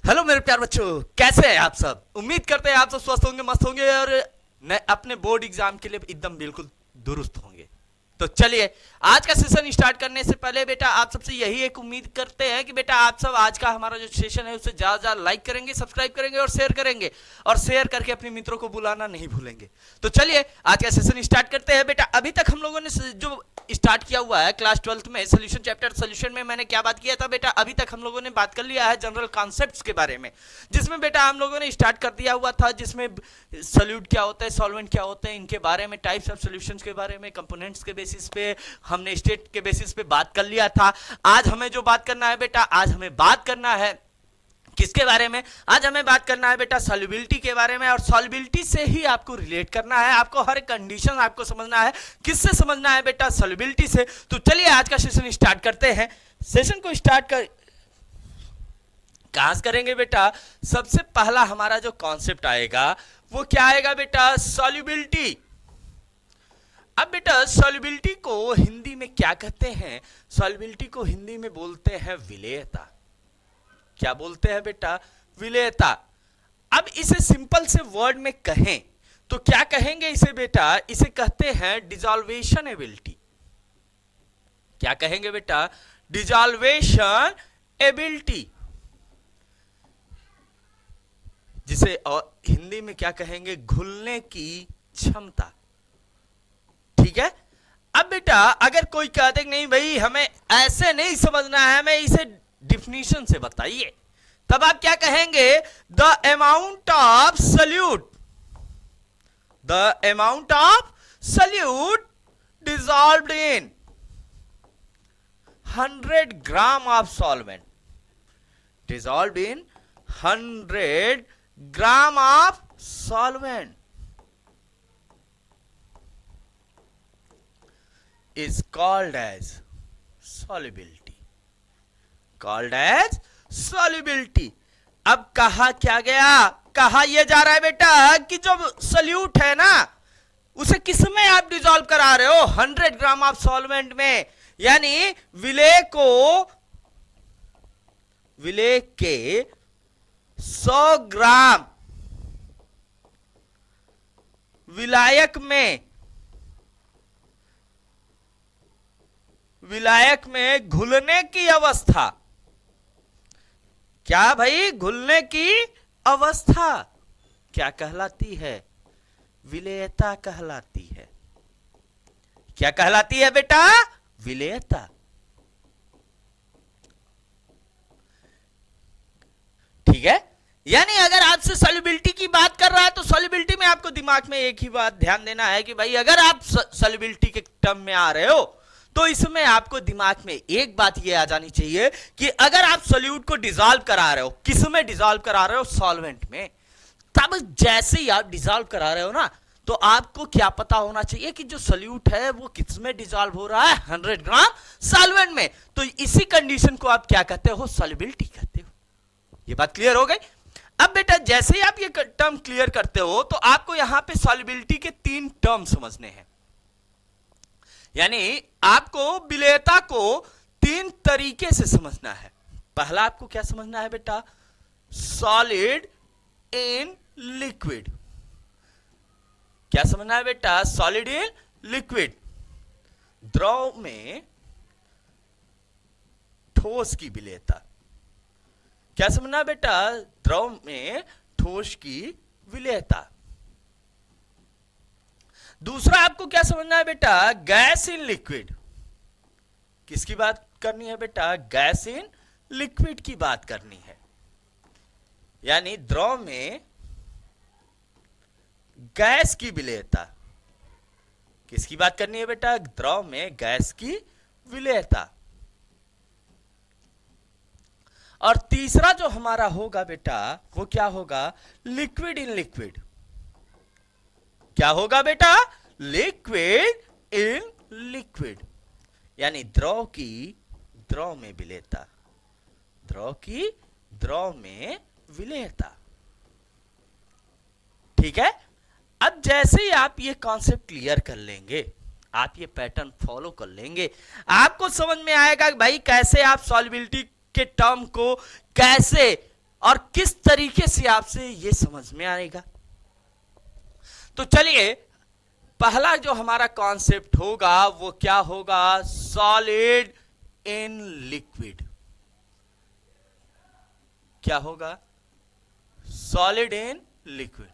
Hello मेरे प्यार बच्चों, कैसे हैं आप सब। उम्मीद करते हैं आप सब स्वस्थ होंगे, मस्त होंगे और अपने बोर्ड एग्जाम के लिए एकदम बिल्कुल दुरुस्त होंगे। तो चलिए आज का सेशन स्टार्ट करने से पहले बेटा आप सबसे यही एक उम्मीद करते हैं कि बेटा आप सब आज का हमारा जो सेशन है उसे ज्यादा ज्यादा लाइक करेंगे, सब्सक्राइब करेंगे और शेयर करेंगे, और शेयर करके अपने मित्रों को बुलाना नहीं भूलेंगे। तो चलिए आज का सेशन स्टार्ट करते हैं। बेटा अभी तक हम लोगों ने जो स्टार्ट किया हुआ है क्लास 12th में सोल्यूशन चैप्टर सोल्यूशन में मैंने क्या बात किया था बेटा, अभी तक हम लोगों ने बात कर लिया है जनरल कॉन्सेप्ट्स के बारे में, जिसमें बेटा हम लोगों ने स्टार्ट कर दिया हुआ था, जिसमें सोल्यूट क्या होता है, सॉल्वेंट क्या होते हैं, इनके बारे में, टाइप्स ऑफ सॉल्यूशंस के बारे में, कंपोनेंट्स के बेसिस पे हमने स्टेट के बेसिस पे बात कर लिया था। आज हमें जो बात करना है बेटा, आज हमें बात करना है किसके बारे में, आज हमें बात करना है बेटा सॉल्युबिलिटी के बारे में। और सॉल्युबिलिटी से ही आपको रिलेट करना है, आपको हर कंडीशन आपको समझना है। किससे समझना है बेटा, सॉल्युबिलिटी से। तो चलिए आज का सेशन स्टार्ट करते हैं। सेशन को स्टार्ट कहां से करेंगे बेटा, सबसे पहला हमारा जो कॉन्सेप्ट आएगा वो क्या आएगा बेटा, सॉल्युबिलिटी। अब बेटा सॉल्युबिलिटी को हिंदी में क्या कहते हैं, सॉल्युबिलिटी को हिंदी में बोलते हैं विलेयता। क्या बोलते हैं बेटा, विलेयता। अब इसे सिंपल से वर्ड में कहें तो क्या कहेंगे इसे बेटा, इसे कहते हैं डिसॉल्वेशन एबिलिटी। क्या कहेंगे बेटा, डिसॉल्वेशन एबिलिटी, जिसे और हिंदी में क्या कहेंगे, घुलने की क्षमता। ठीक है। अब बेटा अगर कोई कहते नहीं भाई हमें ऐसे नहीं समझना है, हमें इसे डिफिनीशन से बताइए, तब आप क्या कहेंगे, the amount of solute, the amount of solute dissolved in 100 gram of solvent, dissolved in 100 gram of solvent is called as solubility, called as solubility। अब कहा क्या गया, कहा यह जा रहा है बेटा कि जो सल्यूट है ना उसे किसमें आप डिसॉल्व करा रहे हो, 100 ग्राम ऑफ सॉल्वेंट में। यानी विलेय के 100 ग्राम विलायक में घुलने की अवस्था, क्या भाई, घुलने की अवस्था क्या कहलाती है, विलेयता कहलाती है। क्या कहलाती है बेटा, विलेयता। ठीक है। यानी अगर आपसे सॉल्युबिलिटी की बात कर रहा है तो सॉल्युबिलिटी में आपको दिमाग में एक ही बात ध्यान देना है कि भाई अगर आप सॉल्युबिलिटी के टर्म में आ रहे हो तो इसमें आपको दिमाग में एक बात ये आ जानी चाहिए कि अगर आप सॉल्यूट को डिसॉल्व करा रहे हो, किसमें डिसॉल्व करा रहे हो, सॉल्वेंट में, तब जैसे ही आप डिसॉल्व करा रहे हो ना तो आपको क्या पता होना चाहिए कि जो सॉल्यूट है वो किसमें डिसॉल्व हो रहा है, 100 ग्राम सॉल्वेंट में। तो इसी कंडीशन को आप क्या कहते हो, सॉल्युबिलिटी कहते हो। ये बात क्लियर हो गई। अब बेटा जैसे ही आप ये टर्म क्लियर करते हो तो आपको यहां पे सॉल्युबिलिटी के 3 टर्म समझने हैं। यानी आपको विलेयता को 3 तरीके से समझना है। पहला आपको क्या समझना है बेटा, सॉलिड इन लिक्विड। क्या समझना है बेटा, सॉलिड इन लिक्विड, द्रव में ठोस की विलेयता। क्या समझना है बेटा, द्रव में ठोस की विलेयता। दूसरा आपको क्या समझना है बेटा, गैस इन लिक्विड। किसकी बात करनी है बेटा, गैस इन लिक्विड की बात करनी है। यानी द्रव में गैस की विलेयता। किसकी बात करनी है बेटा, द्रव में गैस की विलेयता। और तीसरा जो हमारा होगा बेटा वो क्या होगा, लिक्विड इन लिक्विड। क्या होगा बेटा, लिक्विड इन लिक्विड। यानी द्रव की द्रव में विलेयता, द्रव की द्रव में विलेयता। ठीक है। अब जैसे ही आप ये कॉन्सेप्ट क्लियर कर लेंगे, आप ये पैटर्न फॉलो कर लेंगे, आपको समझ में आएगा कि भाई कैसे आप सॉल्युबिलिटी के टर्म को कैसे और किस तरीके से आपसे ये समझ में आएगा। तो चलिए, पहला जो हमारा कॉन्सेप्ट होगा वो क्या होगा, सॉलिड इन लिक्विड। क्या होगा, सॉलिड इन लिक्विड।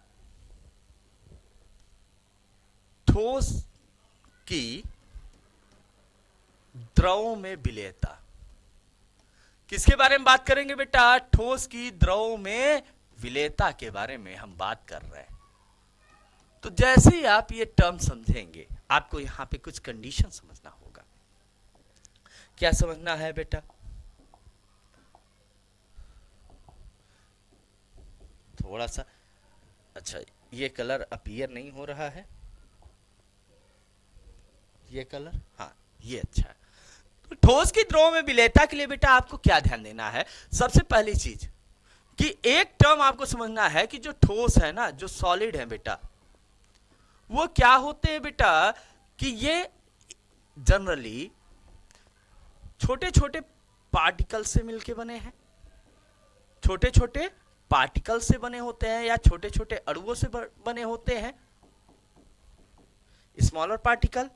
ठोस की द्रव में विलेयता। किसके बारे में बात करेंगे बेटा, ठोस की द्रव में विलेयता के बारे में हम बात कर रहे हैं। तो जैसे ही आप ये टर्म समझेंगे, आपको यहां पे कुछ कंडीशन समझना होगा। क्या समझना है बेटा, थोड़ा सा, अच्छा ये कलर अपीयर नहीं हो रहा है, ये कलर, हाँ ये अच्छा है। तो ठोस की द्रव में विलेयता के लिए बेटा आपको क्या ध्यान देना है, सबसे पहली चीज कि एक टर्म आपको समझना है कि जो ठोस है ना, जो सॉलिड है बेटा, वो क्या होते हैं बेटा, कि ये जनरली छोटे छोटे पार्टिकल से मिलके बने हैं, छोटे छोटे पार्टिकल से बने होते हैं या छोटे छोटे अणुओं से बने होते हैं, स्मॉलर पार्टिकल।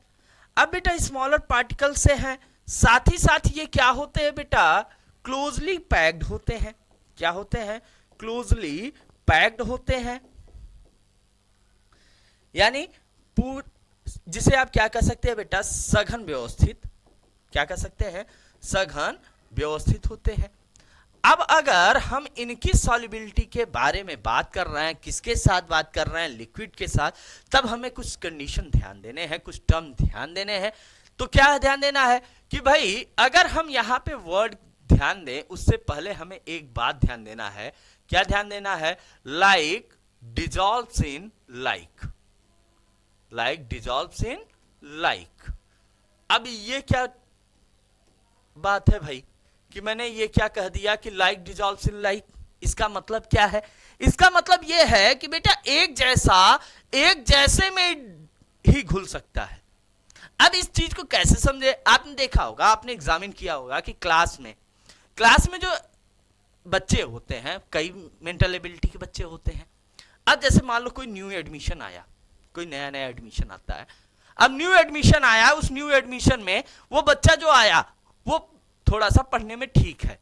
अब बेटा स्मॉलर पार्टिकल से हैं, साथ ही साथ ये क्या होते हैं बेटा, क्लोजली पैक्ड होते हैं। क्या होते हैं, क्लोजली पैक्ड होते हैं, यानी जिसे आप क्या कह सकते हैं बेटा, सघन व्यवस्थित। क्या कह सकते हैं, सघन व्यवस्थित होते हैं। अब अगर हम इनकी सॉल्युबिलिटी के बारे में बात कर रहे हैं, किसके साथ बात कर रहे हैं, लिक्विड के साथ, तब हमें कुछ कंडीशन ध्यान देने हैं, कुछ टर्म ध्यान देने हैं। तो क्या ध्यान देना है कि भाई अगर हम यहां पे वर्ड ध्यान दें, उससे पहले हमें एक बात ध्यान देना है। क्या ध्यान देना है, like dissolves in like, like dissolves in like. अब ये क्या बात है भाई कि मैंने ये क्या कह दिया कि लाइक डिजॉल्व्स इन लाइक, इसका मतलब क्या है, इसका मतलब ये है कि बेटा एक जैसा एक जैसे में ही घुल सकता है। अब इस चीज को कैसे समझे, आपने देखा होगा, आपने एग्जामिन किया होगा कि क्लास में जो बच्चे होते हैं, कई मेंटल एबिलिटी के बच्चे होते हैं। अब जैसे मान लो कोई न्यू एडमिशन आया, कोई नया नया एडमिशन आता है। अब न्यू एडमिशन आया, उस न्यू एडमिशन में वो बच्चा जो आया वो थोड़ा सा पढ़ने में ठीक है,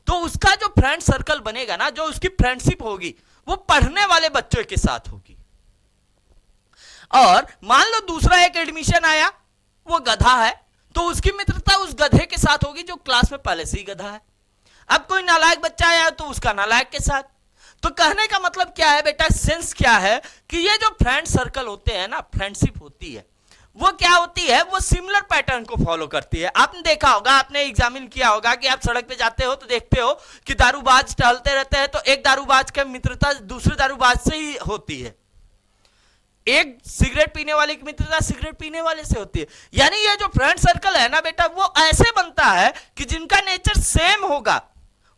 तो उसका जो फ्रेंड सर्कल बनेगा ना, जो उसकी फ्रेंडशिप होगी, वो पढ़ने वाले बच्चों के साथ होगी। और मान लो दूसरा एक एडमिशन आया, वो गधा है, तो उसकी मित्रता उस गधे के साथ होगी जो क्लास में पहले से ही गधा है। अब कोई नालायक बच्चा आया तो उसका नालायक के साथ। तो कहने का मतलब क्या है बेटा, सेंस क्या है कि ये जो फ्रेंड सर्कल होते हैं ना, फ्रेंडशिप होती है, वो क्या होती है, वो सिमिलर पैटर्न को फॉलो करती है। आपने देखा होगा, आपने एग्जामिन किया होगा कि आप सड़क पे जाते हो तो देखते हो कि दारूबाज टहलते रहते हैं, तो एक दारूबाज की मित्रता दूसरे दारूबाज से ही होती है, एक सिगरेट पीने वाले की मित्रता सिगरेट पीने वाले से होती है। यानी ये जो फ्रेंड सर्कल है ना बेटा, वो ऐसे बनता है कि जिनका नेचर सेम होगा,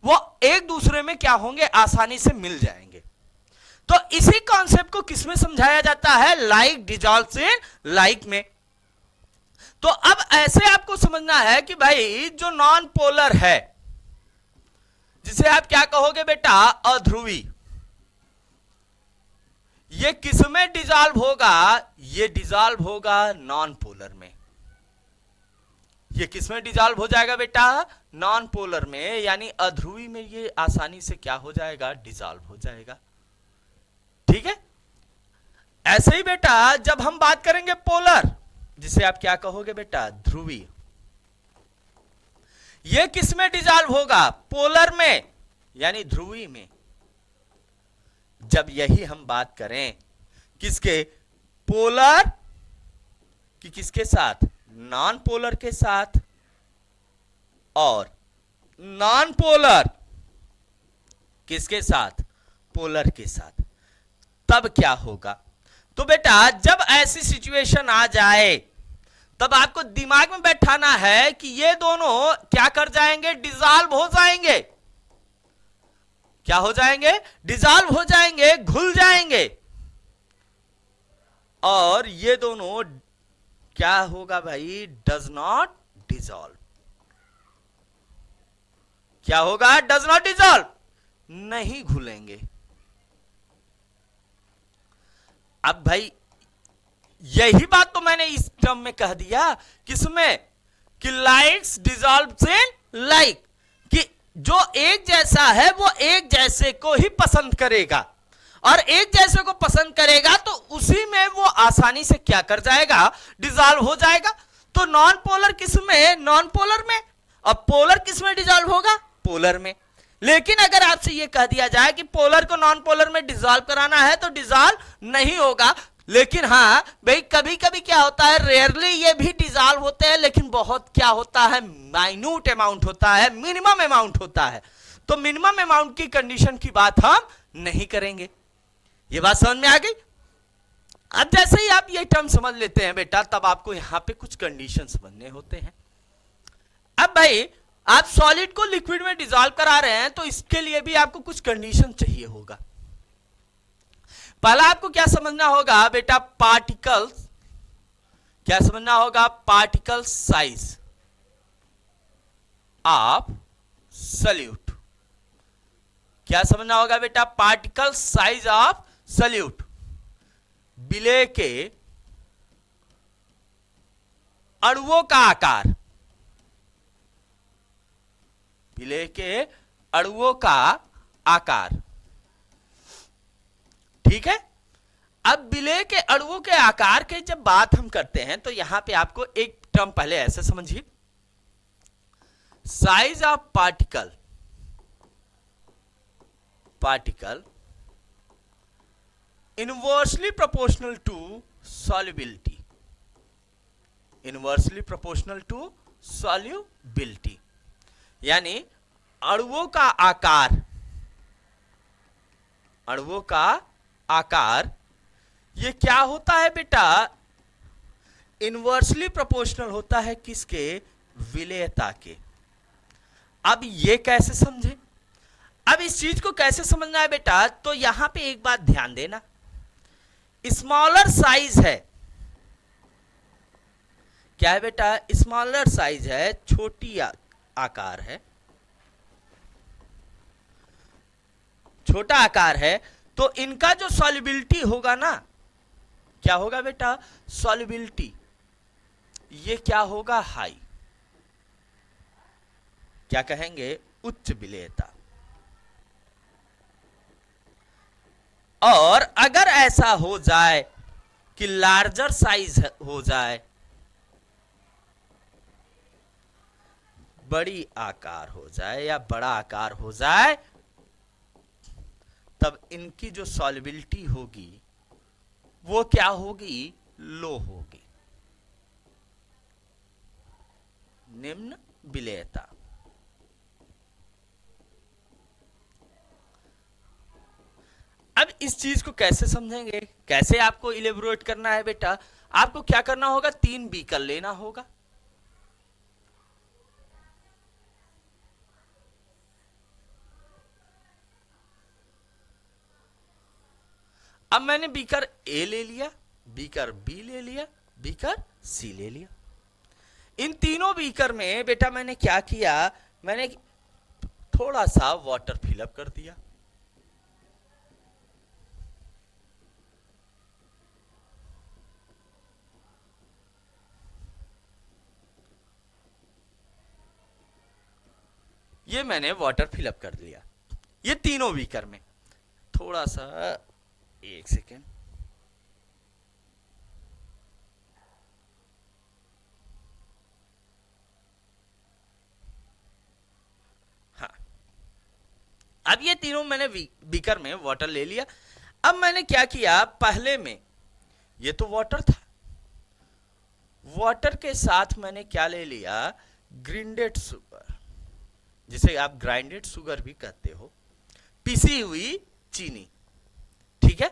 वो एक दूसरे में क्या होंगे, आसानी से मिल जाएंगे। तो इसी कॉन्सेप्ट को किसमें समझाया जाता है, लाइक डिजॉल्व्स इन लाइक में। तो अब ऐसे आपको समझना है कि भाई जो नॉन पोलर है, जिसे आप क्या कहोगे बेटा, अध्रुवी, ये किसमें डिजॉल्व होगा, ये डिजॉल्व होगा नॉन पोलर में। ये किसमें डिजॉल्व हो जाएगा बेटा, नॉन पोलर में, यानी अध्रुवी में ये आसानी से क्या हो जाएगा, डिजॉल्व हो जाएगा। ठीक है, ऐसे ही बेटा जब हम बात करेंगे पोलर, जिसे आप क्या कहोगे बेटा, ध्रुवीय, ये किसमें डिजॉल्व होगा, पोलर में, यानी ध्रुवीय में। जब यही हम बात करें किसके, पोलर कि किसके साथ, नॉन पोलर के साथ, और नॉन पोलर किसके साथ, पोलर के साथ, तब क्या होगा। तो बेटा जब ऐसी सिचुएशन आ जाए, तब आपको दिमाग में बैठाना है कि ये दोनों क्या कर जाएंगे, डिजॉल्व हो जाएंगे। क्या हो जाएंगे, डिजॉल्व हो जाएंगे, घुल जाएंगे। और ये दोनों क्या होगा भाई, डज नॉट डिजॉल्व। क्या होगा, डज नॉट डिजॉल्व, नहीं घुलेंगे। अब भाई यही बात तो मैंने इस टर्म में कह दिया, किसमें, कि लाइक्स डिजॉल्व्स इन लाइक, कि जो एक जैसा है वो एक जैसे को ही पसंद करेगा, और एक जैसे को पसंद करेगा तो उसी में वो आसानी से क्या कर जाएगा, डिजॉल्व हो जाएगा। तो नॉन पोलर किसमें, नॉन पोलर में, और पोलर किसमें डिजॉल्व होगा, पोलर में। लेकिन अगर आपसे ये कह दिया जाए कि पोलर को नॉन पोलर में डिजॉल्व कराना है तो डिजॉल्व नहीं होगा। लेकिन हाँ भाई कभी कभी क्या होता है, रेयरली ये भी डिजॉल्व होते हैं, लेकिन बहुत क्या होता है, माइन्यूट अमाउंट होता है, मिनिमम अमाउंट होता है। तो मिनिमम अमाउंट की कंडीशन की बात हम नहीं करेंगे। ये बात समझ में आ गई। अब जैसे ही आप ये टर्म समझ लेते हैं बेटा, तब आपको यहां पे कुछ कंडीशंस बनने होते हैं। अब भाई आप सॉलिड को लिक्विड में डिसॉल्व करा रहे हैं, तो इसके लिए भी आपको कुछ कंडीशन चाहिए होगा। पहला आपको क्या समझना होगा बेटा, पार्टिकल्स, क्या समझना होगा, पार्टिकल साइज ऑफ सॉल्यूट। क्या समझना होगा बेटा, पार्टिकल साइज ऑफ सॉल्यूट, विलेय के अणुओं का आकार, विलेय के अणुओं का आकार। ठीक है। अब विलेय के अणुओं के आकार के जब बात हम करते हैं तो यहां पे आपको एक टर्म पहले ऐसे समझिए, size of particle, particle inversely proportional to solubility, inversely proportional to solubility, यानी अणुओं का आकार, अणुओं का आकार ये क्या होता है बेटा, इनवर्सली प्रोपोर्शनल होता है किसके, विलेयता के। अब ये कैसे समझे, अब इस चीज को कैसे समझना है बेटा, तो यहां पे एक बात ध्यान देना, स्मॉलर साइज है, क्या है बेटा, स्मॉलर साइज है, छोटी आकार है, छोटा आकार है, तो इनका जो सॉल्युबिलिटी होगा ना, क्या होगा बेटा, सॉल्युबिलिटी ये क्या होगा, हाई, क्या कहेंगे, उच्च विलेयता। और अगर ऐसा हो जाए कि लार्जर साइज हो जाए, बड़ी आकार हो जाए या बड़ा आकार हो जाए, तब इनकी जो सॉल्युबिलिटी होगी वो क्या होगी, लो होगी, निम्न विलेयता। अब इस चीज को कैसे समझेंगे, कैसे आपको इलेबोरेट करना है बेटा, आपको क्या करना होगा, 3 बीकर लेना होगा। अब मैंने बीकर ए ले लिया, बीकर बी ले लिया, बीकर सी ले लिया। इन तीनों बीकर में बेटा मैंने क्या किया, मैंने थोड़ा सा वाटर फिलअप कर दिया। ये मैंने वाटर फिलअप कर लिया, ये तीनों बीकर में। थोड़ा सा, एक सेकेंड, हाँ, अब ये तीनों मैंने बीकर में वाटर ले लिया। अब मैंने क्या किया, पहले में ये तो वाटर था, वाटर के साथ मैंने क्या ले लिया, ग्राइंडेड शुगर, जिसे आप ग्राइंडेड शुगर भी कहते हो, पिसी हुई चीनी। ठीक है।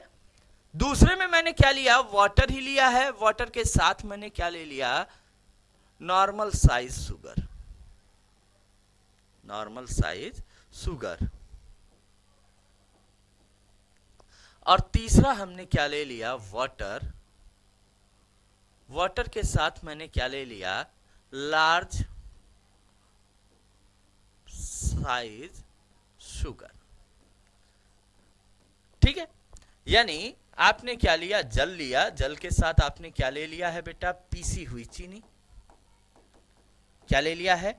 दूसरे में मैंने क्या लिया, वाटर ही लिया है, वाटर के साथ मैंने क्या ले लिया, normal size sugar, normal size sugar. और तीसरा हमने क्या ले लिया, वाटर, वाटर के साथ मैंने क्या ले लिया, लार्ज साइज शुगर। यानी आपने क्या लिया, जल लिया, जल के साथ आपने क्या ले लिया है बेटा, पीसी हुई चीनी। क्या ले लिया है,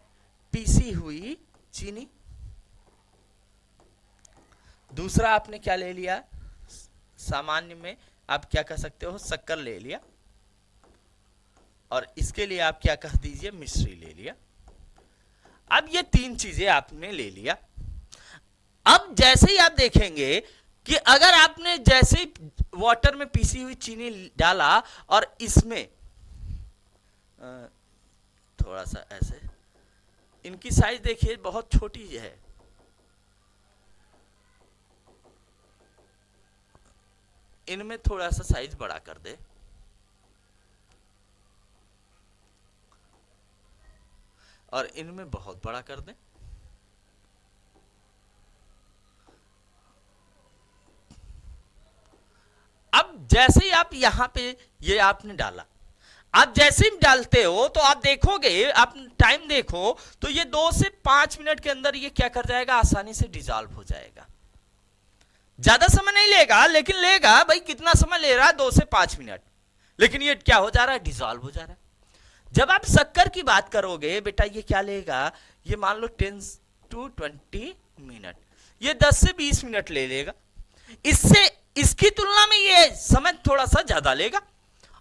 पीसी हुई चीनी। दूसरा आपने क्या ले लिया, सामान्य में आप क्या कह सकते हो, शक्कर ले लिया, और इसके लिए आप क्या कह दीजिए, मिश्री ले लिया। अब ये तीन चीजें आपने ले लिया। अब जैसे ही आप देखेंगे कि अगर आपने जैसे ही वाटर में पीसी हुई चीनी डाला और इसमें थोड़ा सा ऐसे, इनकी साइज देखिए बहुत छोटी है, इनमें थोड़ा सा साइज बड़ा कर दे, और इनमें बहुत बड़ा कर दें। अब जैसे ही आप यहां पे ये आपने डाला, आप जैसे ही डालते हो तो आप देखोगे, आप टाइम देखो तो ये 2 से 5 मिनट के अंदर ये क्या कर जाएगा, आसानी से डिसॉल्व हो जाएगा। ज्यादा समय नहीं लेगा, लेकिन लेगा भाई, कितना समय ले रहा है, 2 से 5 मिनट, लेकिन ये क्या हो जा रहा है, डिसॉल्व हो जा रहा है। जब आप शक्कर की बात करोगे बेटा, ये क्या लेगा, ये मान लो 10 to 20 मिनट, ये 10 से 20 मिनट ले लेगा। इससे इसकी तुलना में ये समय थोड़ा सा ज्यादा लेगा।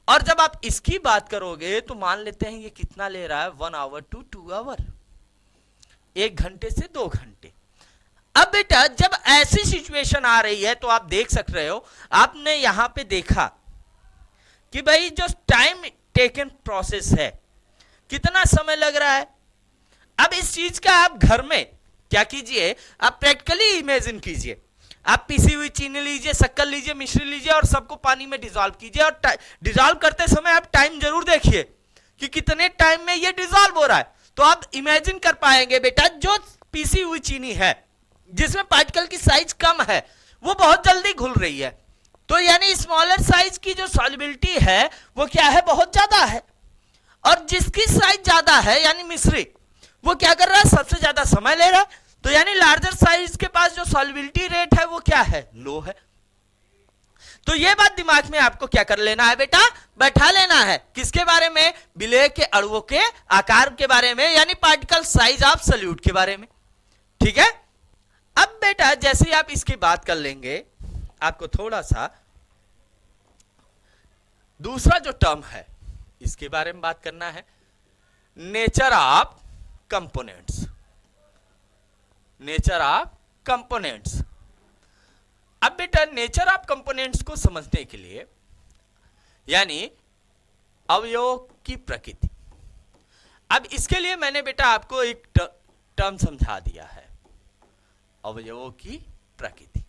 और जब आप इसकी बात करोगे तो मान लेते हैं ये कितना ले रहा है, 1 hour to 2 hour, 1 घंटे से 2 घंटे। अब बेटा जब ऐसी सिचुएशन आ रही है तो आप देख सक रहे हो, आपने यहां पे देखा कि भाई जो टाइम टेकन प्रोसेस है, कितना समय लग रहा है। अब इस चीज का आप घर में क्या कीजिए, आप प्रैक्टिकली इमेजिन कीजिए। आप पीसी हुई चीनी लीजिए, शक्कर लीजिए, मिश्री लीजिए और सबको पानी में डिसॉल्व कीजिए, और डिसॉल्व करते समय आप टाइम जरूर देखिए कि कितने टाइम में ये डिसॉल्व हो रहा है। तो आप इमेजिन कर पाएंगे बेटा, जो पीसी हुई चीनी है जिसमें पार्टिकल की साइज कम है, वो बहुत जल्दी घुल रही है। तो यानी स्मॉलर साइज की जो सॉल्युबिलिटी है वो क्या है, बहुत ज्यादा है। और जिसकी साइज ज्यादा है यानी मिश्री, वो क्या कर रहा है, सबसे ज्यादा समय ले रहा है। तो यानी लार्जर साइज के पास जो सॉल्युबिलिटी रेट है वो क्या है, लो है। तो ये बात दिमाग में आपको क्या कर लेना है बेटा, बैठा लेना है। किसके बारे में, विलेय के अणुओं के आकार के बारे में, यानी पार्टिकल साइज ऑफ सॉल्यूट के बारे में। ठीक है। अब बेटा जैसे ही आप इसकी बात कर लेंगे, आपको थोड़ा सा दूसरा जो टर्म है इसके बारे में बात करना है, nature of components. Nature of components. अब बेटा नेचर ऑफ कंपोनेंट्स को समझने के लिए, यानी अवयवों की प्रकृति, अब इसके लिए मैंने बेटा आपको एक टर्म समझा दिया है, अवयवों की प्रकृति।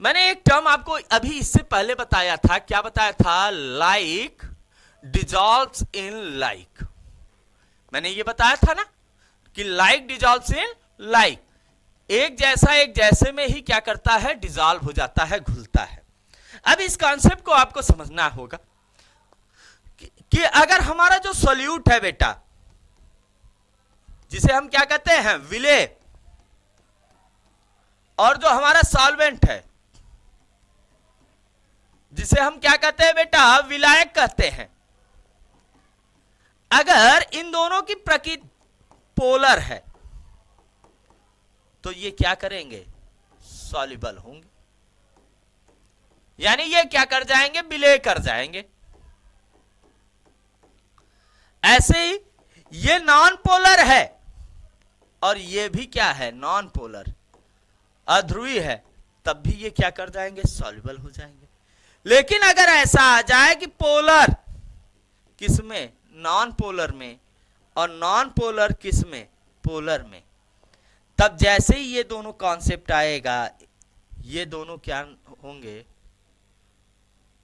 मैंने एक टर्म आपको अभी इससे पहले बताया था, क्या बताया था, लाइक डिसॉल्व्स इन लाइक। मैंने ये बताया था ना कि लाइक डिसॉल्व्स इन लाइक, एक जैसा एक जैसे में ही क्या करता है, डिसॉल्व हो जाता है, घुलता है। अब इस कॉन्सेप्ट को आपको समझना होगा कि अगर हमारा जो सॉल्यूट है बेटा, जिसे हम क्या कहते हैं, विलेय, और जो हमारा सॉल्वेंट है जिसे हम क्या कहते हैं बेटा, विलायक कहते हैं, अगर इन दोनों की प्रकृति पोलर है तो ये क्या करेंगे, सॉल्युबल होंगे, यानी ये क्या कर जाएंगे, विलेय कर जाएंगे। ऐसे ही ये नॉन पोलर है और ये भी क्या है, नॉन पोलर, अध्रुवीय है, तब भी ये क्या कर जाएंगे, सॉल्युबल हो जाएंगे। लेकिन अगर ऐसा आ जाए कि पोलर किसमें, नॉन पोलर में, और नॉन पोलर किसमें, पोलर में, तब जैसे ही ये दोनों कॉन्सेप्ट आएगा, ये दोनों क्या होंगे,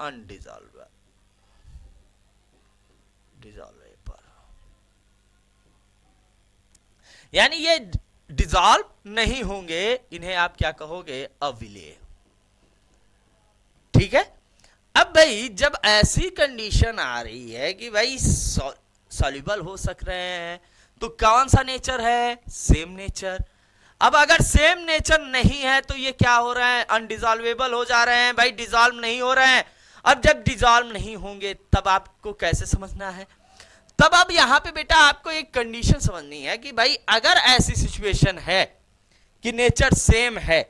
अनडिसॉल्वेबल, डिसॉल्वेबल, यानी ये डिसॉल्व नहीं होंगे, इन्हें आप क्या कहोगे, अविलेय। ठीक है। अब भाई जब ऐसी कंडीशन आ रही है कि भाई सॉल्युबल हो सक रहे हैं, तो कौन सा नेचर है, सेम नेचर। अब अगर सेम नेचर नहीं है तो ये क्या हो रहा है, अनडिजॉल्वेबल हो जा रहे हैं भाई, डिजॉल्व नहीं हो रहे हैं। अब जब डिजॉल्व नहीं होंगे तब आपको कैसे समझना है, तब अब यहां पे बेटा आपको एक कंडीशन समझनी है कि भाई अगर ऐसी सिचुएशन है कि नेचर सेम है,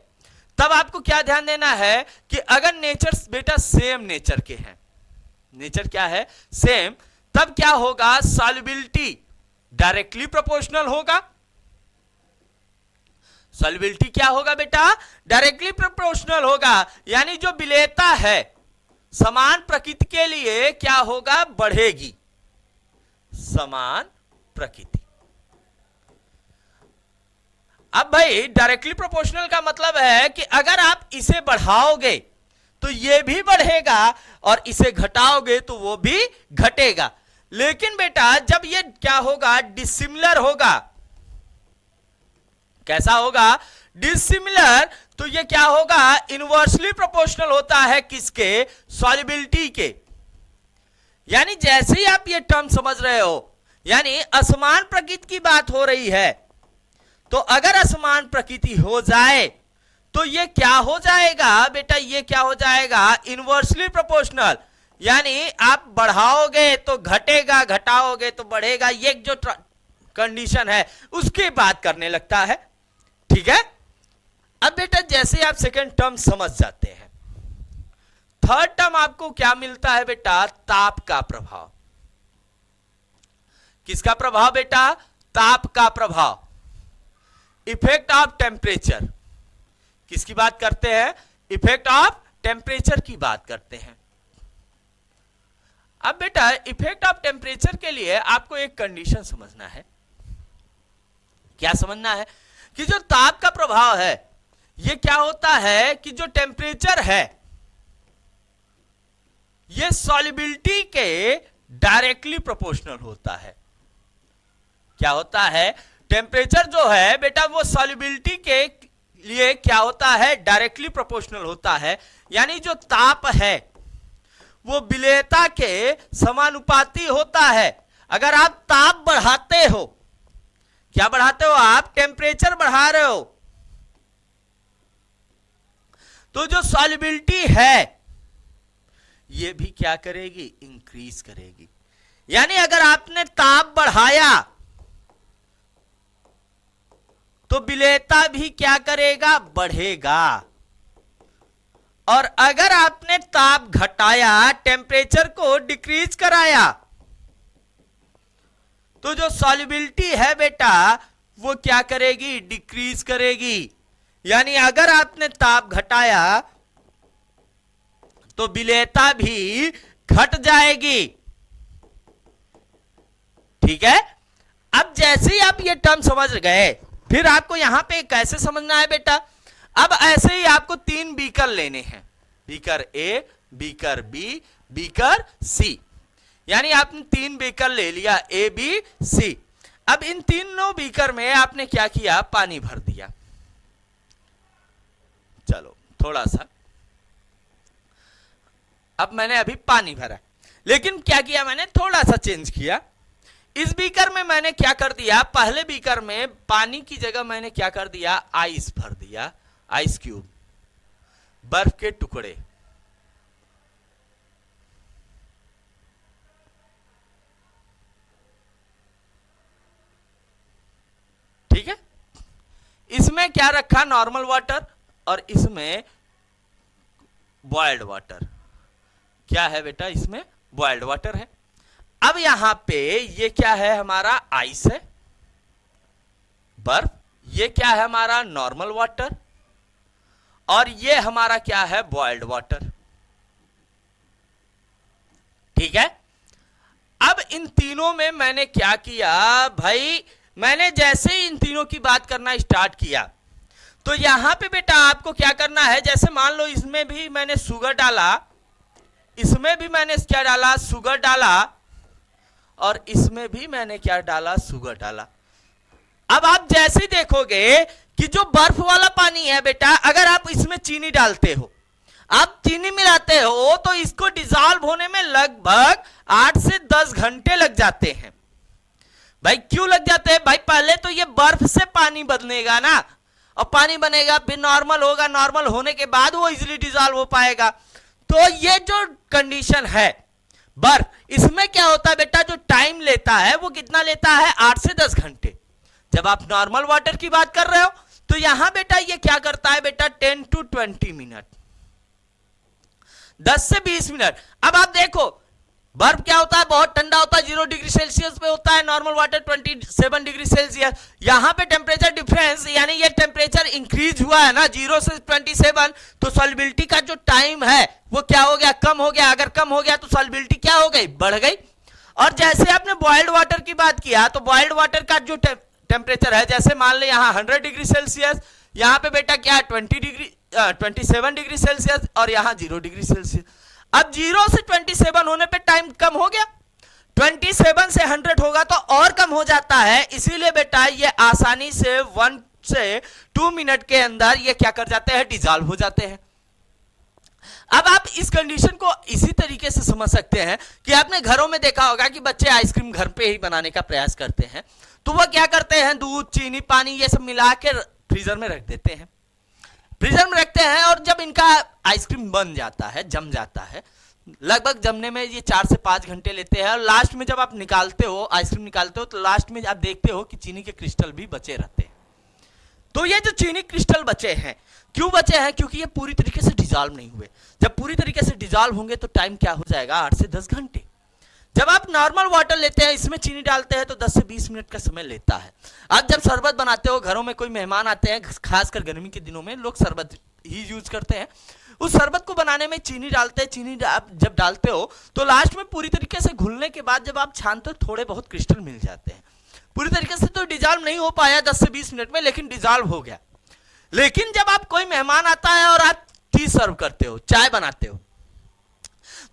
तब आपको क्या ध्यान देना है कि अगर नेचर बेटा सेम नेचर के हैं, नेचर क्या है, सेम, तब क्या होगा, सॉल्युबिलिटी डायरेक्टली प्रोपोर्शनल होगा। सॉल्युबिलिटी क्या होगा बेटा, डायरेक्टली प्रोपोर्शनल होगा, यानी जो विलेयता है समान प्रकृति के लिए क्या होगा, बढ़ेगी, समान प्रकृति। अब भाई डायरेक्टली प्रोपोर्शनल का मतलब है कि अगर आप इसे बढ़ाओगे तो ये भी बढ़ेगा और इसे घटाओगे तो वो भी घटेगा। लेकिन बेटा जब ये क्या होगा, डिसिमिलर होगा, कैसा होगा, डिसिमिलर, तो ये क्या होगा, इनवर्सली प्रोपोर्शनल होता है किसके, सॉल्युबिलिटी के। यानी जैसे ही आप ये टर्म समझ रहे हो, यानी असमान प्रकृति की बात हो रही है, तो अगर असमान प्रकृति हो जाए तो ये क्या हो जाएगा बेटा, ये क्या हो जाएगा, इनवर्सली प्रोपोर्शनल, यानी आप बढ़ाओगे तो घटेगा, घटाओगे तो बढ़ेगा, ये जो कंडीशन है उसकी बात करने लगता है। ठीक है, अब बेटा जैसे आप सेकंड टर्म समझ जाते हैं, थर्ड टर्म आपको क्या मिलता है बेटा, ताप का प्रभाव। किसका प्रभाव बेटा, ताप का प्रभाव, इफेक्ट ऑफ टेम्परेचर। किसकी बात करते हैं, इफेक्ट ऑफ टेम्परेचर की बात करते हैं। अब बेटा इफेक्ट ऑफ टेम्परेचर के लिए आपको एक कंडीशन समझना है। क्या समझना है कि जो ताप का प्रभाव है ये क्या होता है कि जो टेम्परेचर है ये सॉल्युबिलिटी के डायरेक्टली प्रोपोर्शनल होता है। क्या होता है, टेम्परेचर जो है बेटा वो सॉल्युबिलिटी के लिए क्या होता है, डायरेक्टली प्रोपोर्शनल होता है। यानी जो ताप है वो विलेयता के समानुपाती होता है। अगर आप ताप बढ़ाते हो, क्या बढ़ाते हो आप, टेम्परेचर बढ़ा रहे हो, तो जो सॉल्युबिलिटी है ये भी क्या करेगी, इंक्रीज करेगी। यानी अगर आपने ताप बढ़ाया तो विलेयता भी क्या करेगा, बढ़ेगा। और अगर आपने ताप घटाया, टेम्परेचर को डिक्रीज कराया, तो जो सॉल्युबिलिटी है बेटा वो क्या करेगी, डिक्रीज करेगी। यानी अगर आपने ताप घटाया तो विलेयता भी घट जाएगी। ठीक है, अब जैसे ही आप ये टर्म समझ गए, फिर आपको यहां पे कैसे समझना है बेटा, अब ऐसे ही आपको 3 बीकर लेने हैं, beaker A, beaker B, beaker C. यानी आपने 3 बीकर ले लिया, ए बी सी। अब इन तीनों बीकर में आपने क्या किया, पानी भर दिया। चलो थोड़ा सा, अब मैंने अभी पानी भरा, लेकिन क्या किया मैंने, थोड़ा सा चेंज किया। इस बीकर में मैंने क्या कर दिया, पहले बीकर में पानी की जगह मैंने क्या कर दिया, आइस भर दिया, आइस क्यूब, बर्फ के टुकड़े। ठीक है, इसमें क्या रखा, नॉर्मल वाटर, और इसमें बॉइल्ड वाटर। क्या है बेटा, इसमें बॉइल्ड वाटर है। अब यहां पे ये क्या है, हमारा आइस है, बर्फ, ये क्या है हमारा नॉर्मल वाटर, और ये हमारा क्या है, बॉइल्ड वाटर। ठीक है, अब इन तीनों में मैंने क्या किया भाई, मैंने जैसे ही इन तीनों की बात करना स्टार्ट किया, तो यहां पे बेटा आपको क्या करना है, जैसे मान लो इसमें भी मैंने शुगर डाला, इसमें भी मैंने क्या डाला, शुगर डाला, और इसमें भी मैंने क्या डाला, शुगर डाला। अब आप जैसे देखोगे कि जो बर्फ वाला पानी है बेटा, अगर आप इसमें चीनी डालते हो, आप चीनी मिलाते हो, तो इसको डिसॉल्व होने में लगभग 8 से 10 घंटे लग जाते हैं। भाई क्यों लग जाते हैं भाई, पहले तो ये बर्फ से पानी बदलेगा ना, और पानी बनेगा, फिर नॉर्मल होगा, नॉर्मल होने के बाद वो इजीली डिजॉल्व हो पाएगा। तो ये जो कंडीशन है बर्फ, इसमें क्या होता है बेटा, जो टाइम लेता है वो कितना लेता है, 8 से 10 घंटे। जब आप नॉर्मल वाटर की बात कर रहे हो तो यहां बेटा ये क्या करता है बेटा, 10 to 20 मिनट, 10 से 20 मिनट। अब आप देखो बर्फ क्या होता है, बहुत ठंडा होता है, 0 डिग्री सेल्सियस पे होता है, नॉर्मल वाटर 27 डिग्री सेल्सियस। यहां पे टेम्परेचर डिफरेंस, यानी ये टेम्परेचर इंक्रीज हुआ है ना 0 से 27, तो सॉल्युबिलिटी का जो टाइम है वो क्या हो गया, कम हो गया। अगर कम हो गया तो सॉल्युबिलिटी क्या हो गई, बढ़ गई। और जैसे आपने बॉइल्ड वाटर की बात किया, तो बॉइल्ड वाटर का जो टेम्परेचर है, जैसे मान ले यहां 100 डिग्री सेल्सियस, यहां पे बेटा क्या है 27 डिग्री सेल्सियस, और यहां 0 डिग्री सेल्सियस। अब 0 से 27 होने पे टाइम कम हो गया, 27 से 100 होगा तो और कम हो जाता है। इसीलिए बेटा ये आसानी से 1 से 2 मिनट के अंदर ये क्या कर जाते हैं, डिजॉल्व हो जाते हैं। अब आप इस कंडीशन को इसी तरीके से समझ सकते हैं कि आपने घरों में देखा होगा कि बच्चे आइसक्रीम घर पे ही बनाने का प्रयास करते हैं, तो वह क्या करते हैं, दूध, चीनी, पानी ये सब मिला के फ्रीजर में रख देते हैं, फ्रीजर में रखते हैं। और जब इनका आइसक्रीम बन जाता है, जम जाता है, लगभग जमने में ये 4 से 5 घंटे लेते हैं, और लास्ट में जब आप निकालते हो, आइसक्रीम निकालते हो, तो लास्ट में आप देखते हो कि चीनी के क्रिस्टल भी बचे रहते हैं। तो ये जो चीनी क्रिस्टल बचे हैं, क्यों बचे हैं, क्योंकि ये पूरी तरीके से डिजॉल्व नहीं हुए। जब पूरी तरीके से डिजॉल्व होंगे तो टाइम क्या हो जाएगा, 8 से 10 घंटे। जब आप नॉर्मल वाटर लेते हैं, इसमें चीनी डालते हैं, तो 10 से 20 मिनट का समय लेता है। आप जब शरबत बनाते हो, घरों में कोई मेहमान आते हैं, खासकर गर्मी के दिनों में लोग शरबत ही यूज करते हैं, उस शरबत को बनाने में चीनी डालते हैं। चीनी आप जब डालते हो तो लास्ट में पूरी तरीके से घुलने के बाद जब आप छानते हो, थोड़े बहुत क्रिस्टल मिल जाते हैं। पूरी तरीके से तो डिजॉल्व नहीं हो पाया 10 से 20 मिनट में, लेकिन डिजॉल्व हो गया। लेकिन जब आप कोई मेहमान आता है और आप टी सर्व करते हो, चाय बनाते हो,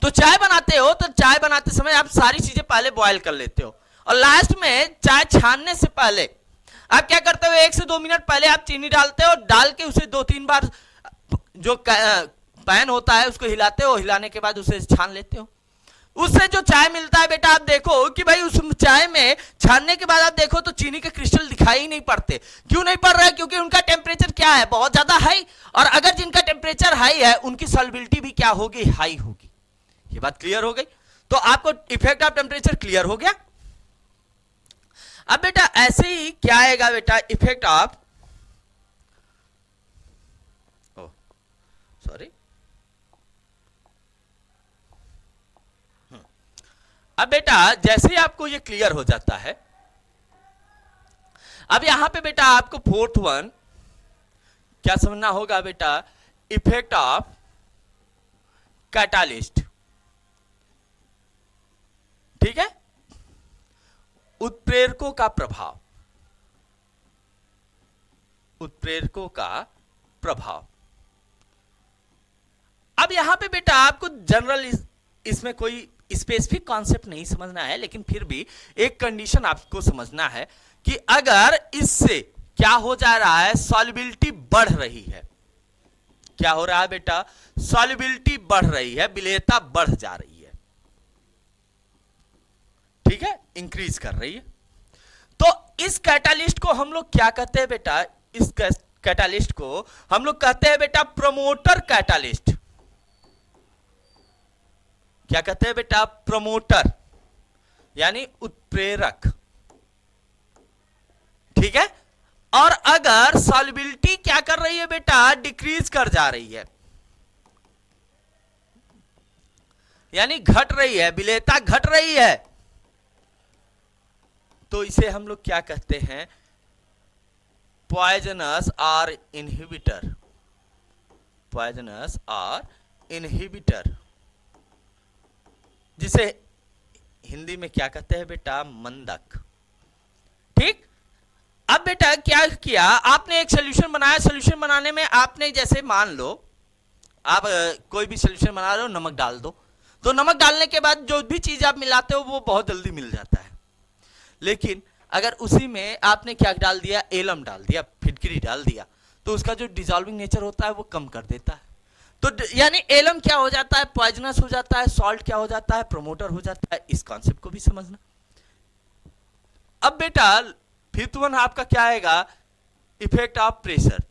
तो चाय बनाते समय आप सारी चीजें पहले बॉयल कर लेते हो, और लास्ट में चाय छानने से पहले आप क्या करते हो, 1 से 2 मिनट पहले आप चीनी डालते हो, डाल के उसे 2-3 बार जो पैन होता है उसको हिलाते हो, हिलाने के बाद उसे छान लेते हो। उससे जो चाय मिलता है बेटा, आप देखो कि भाई उस चाय में छानने के बाद आप देखो तो चीनी के क्रिस्टल दिखाई नहीं पड़ते। क्यों नहीं पड़ रहा है, क्योंकि उनका टेम्परेचर क्या है, बहुत ज्यादा हाई। और अगर जिनका टेम्परेचर हाई है, उनकी सॉल्युबिलिटी भी क्या होगी, हाई होगी। ये बात क्लियर हो गई। तो आपको इफेक्ट ऑफ टेम्परेचर क्लियर हो गया। अब बेटा ऐसे ही क्या आएगा बेटा, इफेक्ट ऑफ, सॉरी, अब बेटा जैसे ही आपको ये क्लियर हो जाता है, अब यहां पे बेटा आपको 4th वन क्या समझना होगा बेटा, इफेक्ट ऑफ कैटालिस्ट। ठीक है, उत्प्रेरकों का प्रभाव, उत्प्रेरकों का प्रभाव। अब यहां पे बेटा आपको जनरल इसमें कोई स्पेसिफिक कॉन्सेप्ट नहीं समझना है, लेकिन फिर भी एक कंडीशन आपको समझना है कि अगर इससे क्या हो जा रहा है, सॉल्युबिलिटी बढ़ रही है। क्या हो रहा है बेटा, सॉल्युबिलिटी बढ़ रही है, विलेयता बढ़ जा रही है। ठीक है, इंक्रीज कर रही है। तो इस कैटालिस्ट को हम लोग क्या कहते हैं बेटा, इस कैटालिस्ट को हम लोग कहते हैं बेटा प्रमोटर कैटालिस्ट। क्या कहते हैं बेटा, प्रमोटर, यानी उत्प्रेरक। ठीक है, और अगर सॉल्युबिलिटी क्या कर रही है बेटा, डिक्रीज कर जा रही है, यानी घट रही है, विलेयता घट रही है, तो इसे हम लोग क्या कहते हैं, पॉइजनस और इनहिबिटर। पॉइजनस और इनहिबिटर, जिसे हिंदी में क्या कहते हैं बेटा, मंदक। ठीक, अब बेटा क्या किया आपने, एक सॉल्यूशन बनाया। सॉल्यूशन बनाने में आपने जैसे मान लो आप कोई भी सॉल्यूशन बना रहे हो, नमक डाल दो, तो नमक डालने के बाद जो भी चीज आप मिलाते हो वो बहुत जल्दी मिल जाता है। लेकिन अगर उसी में आपने क्या डाल दिया, एलम डाल दिया, फिटकरी डाल दिया, तो उसका जो डिसॉल्विंग नेचर होता है वो कम कर देता है। तो यानी एलम क्या हो जाता है, पॉइजनस हो जाता है, सॉल्ट क्या हो जाता है, प्रोमोटर हो जाता है। इस कॉन्सेप्ट को भी समझना। अब बेटा 5th वन आपका क्या आएगा, इफेक्ट ऑफ प्रेशर।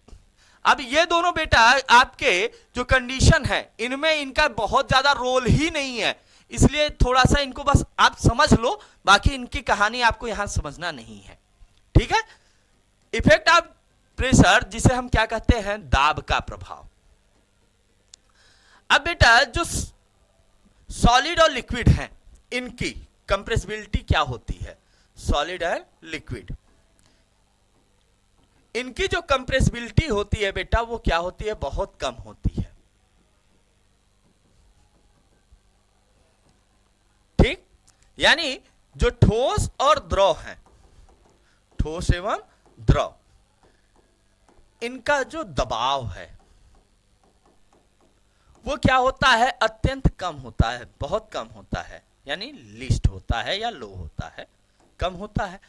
अब ये दोनों बेटा आपके जो कंडीशन है इनमें इनका बहुत ज्यादा रोल ही नहीं है, इसलिए थोड़ा सा इनको बस आप समझ लो, बाकी इनकी कहानी आपको यहां समझना नहीं है, ठीक है। इफेक्ट ऑफ प्रेशर, जिसे हम क्या कहते हैं, दाब का प्रभाव। अब बेटा जो सॉलिड और लिक्विड हैं इनकी कंप्रेसिबिलिटी क्या होती है, सॉलिड एंड लिक्विड, इनकी जो कंप्रेसिबिलिटी होती है बेटा वो क्या होती है, बहुत कम होती है, ठीक। यानी जो ठोस और द्रव है, ठोस एवं द्रव, इनका जो दबाव है वो क्या होता है, अत्यंत कम होता है, बहुत कम होता है, यानी लीस्ट होता है या लो होता है, कम होता है।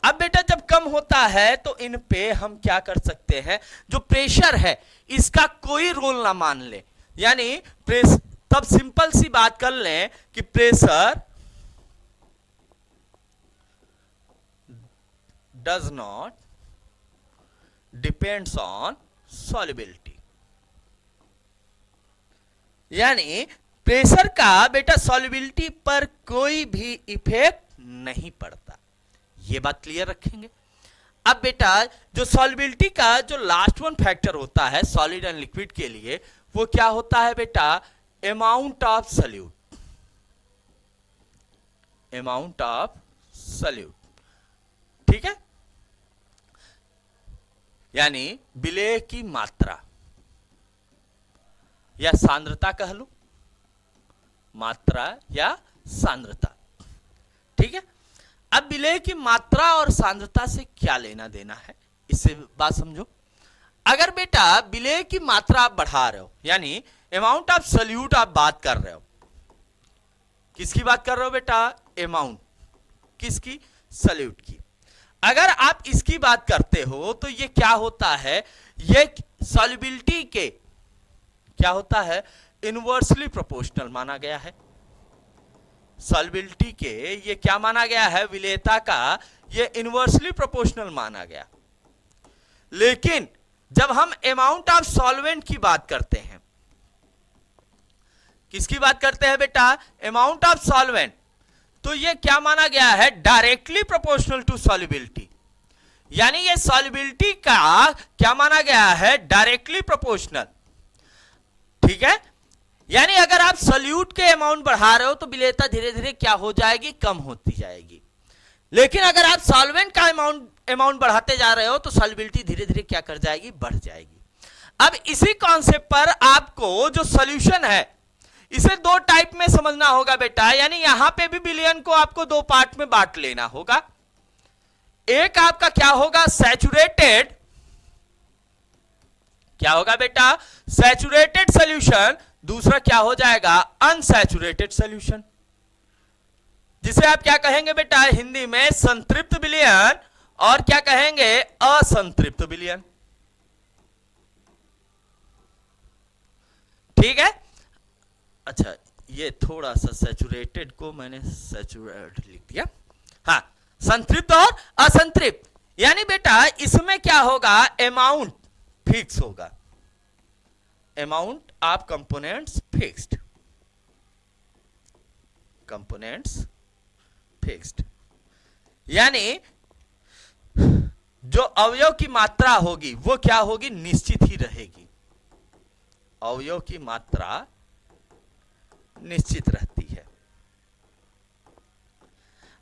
अब बेटा जब कम होता है तो इन पे हम क्या कर सकते हैं, जो प्रेशर है इसका कोई रोल ना मान ले, यानी तब सिंपल सी बात कर लें कि pressure does not depends on solubility, यानी प्रेशर का बेटा सॉल्युबिलिटी पर कोई भी इफेक्ट नहीं पड़ता, ये बात क्लियर रखेंगे। अब बेटा जो सॉल्युबिलिटी का जो लास्ट वन फैक्टर होता है सॉलिड एंड लिक्विड के लिए, वो क्या होता है बेटा, amount of solute, amount of solute, ठीक है, यानी विलेय की मात्रा या सांद्रता कह लो, मात्रा या सांद्रता, ठीक है। अब विलेय की मात्रा और सांद्रता से क्या लेना देना है, इससे बात समझो। अगर बेटा विलेय की मात्रा आप बढ़ा रहे हो, यानी अमाउंट ऑफ सॉल्यूट आप बात कर रहे हो, किसकी बात कर रहे हो बेटा, अमाउंट किसकी, सॉल्यूट की। अगर आप इसकी बात करते हो तो ये क्या होता है, ये सॉल्युबिलिटी के क्या होता है, इनवर्सली प्रोपोर्शनल माना गया है, सॉल्युबिलिटी के ये क्या माना गया है, विलेयता का ये इनवर्सली प्रोपोर्शनल माना गया। लेकिन जब हम अमाउंट ऑफ सॉल्वेंट की बात करते हैं, किसकी बात करते हैं बेटा, अमाउंट ऑफ सॉल्वेंट, तो ये क्या माना गया है, डायरेक्टली प्रोपोर्शनल टू सॉल्युबिलिटी, यानी ये सॉल्युबिलिटी का क्या माना गया है, डायरेक्टली प्रोपोर्शनल, ठीक है। यानी अगर आप सॉल्यूट के अमाउंट बढ़ा रहे हो तो विलेयता धीरे धीरे क्या हो जाएगी, कम होती जाएगी। लेकिन अगर आप सॉल्वेंट का अमाउंट बढ़ाते जा रहे हो तो सॉल्युबिलिटी धीरे धीरे क्या कर जाएगी, बढ़ जाएगी। अब इसी कॉन्सेप्ट पर आपको जो सॉल्यूशन है इसे दो टाइप में समझना होगा बेटा, यानी यहां पे भी विलयन को आपको दो पार्ट में बांट लेना होगा। एक आपका क्या होगा, सैचुरेटेड, क्या होगा बेटा, सैचुरेटेड सॉल्यूशन, दूसरा क्या हो जाएगा, अनसैचुरेटेड सॉल्यूशन, जिसे आप क्या कहेंगे बेटा हिंदी में संतृप्त विलयन, और क्या कहेंगे, असंतृप्त विलयन, ठीक है। अच्छा ये थोड़ा सा सैचुरेटेड को मैंने सैचुरेटेड लिख दिया, हाँ, संतृप्त और असंतृप्त, यानी बेटा इसमें क्या होगा, अमाउंट फिक्स होगा, amount of components fixed, components fixed, यानी जो अवयव की मात्रा होगी वो क्या होगी, निश्चित ही रहेगी, अवयव की मात्रा निश्चित रहती है।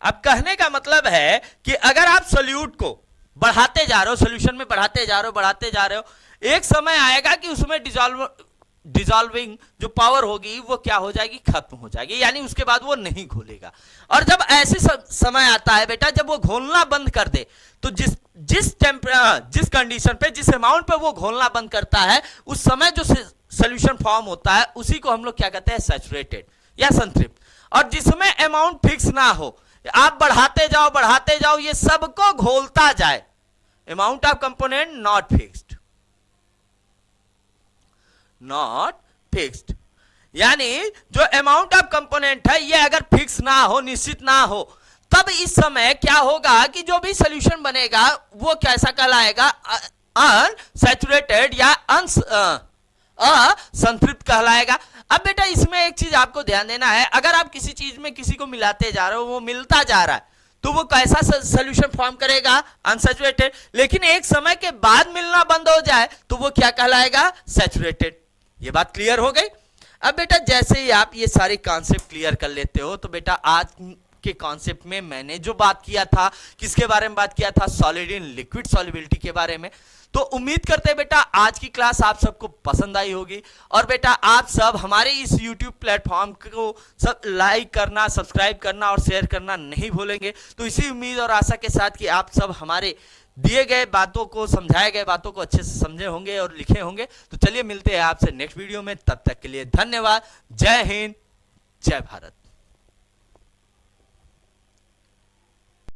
अब कहने का मतलब है कि अगर आप सॉल्यूट को बढ़ाते जा रहे हो, सॉल्यूशन में बढ़ाते जा रहे हो, एक समय आएगा कि उसमें डिसॉल्विंग जो पावर होगी वो क्या हो जाएगी, खत्म हो जाएगी, यानी उसके बाद वो नहीं घोलेगा। और जब ऐसे समय आता है बेटा जब वो घोलना बंद कर दे, तो जिस कंडीशन पे, जिस अमाउंट पे वो घोलना बंद करता है, उस समय जो सॉल्यूशन फॉर्म होता है उसी को हम लोग क्या कहते हैं, सैचुरेटेड या संतृप्त। और जिसमें अमाउंट फिक्स ना हो, आप बढ़ाते जाओ, ये सबको घोलता जाए, amount of component not fixed, यानी जो अमाउंट ऑफ कंपोनेंट है ये अगर फिक्स ना हो, निश्चित ना हो, तब इस समय क्या होगा कि जो भी सॉल्यूशन बनेगा वो कैसा कहलाएगा, अनसैचुरेटेड या असंतृप्त कहलाएगा। अब बेटा इसमें एक चीज आपको ध्यान देना है, अगर आप किसी चीज में किसी को मिलाते जा रहे हो, वो मिलता जा रहा है, तो वो कैसा सोल्यूशन फॉर्म करेगा? अनसैचुरेटेड। लेकिन एक समय के बाद मिलना बंद हो जाए तो वो क्या कहलाएगा? सैचुरेटेड। ये बात क्लियर हो गई। अब बेटा जैसे ही आप ये सारे कॉन्सेप्ट क्लियर कर लेते हो, तो बेटा आज के कॉन्सेप्ट में मैंने जो बात किया था, किसके बारे में बात किया था? सॉलिड इन लिक्विड सॉल्युबिलिटी के बारे में। तो उम्मीद करते हैं बेटा आज की क्लास आप सबको पसंद आई होगी, और बेटा आप सब हमारे इस YouTube प्लेटफॉर्म को सब लाइक करना, सब्सक्राइब करना और शेयर करना नहीं भूलेंगे। तो इसी उम्मीद और आशा के साथ कि आप सब हमारे दिए गए बातों को, समझाए गए बातों को अच्छे से समझे होंगे और लिखे होंगे। तो चलिए मिलते हैं आपसे नेक्स्ट वीडियो में, तब तक के लिए धन्यवाद। जय हिंद, जय भारत।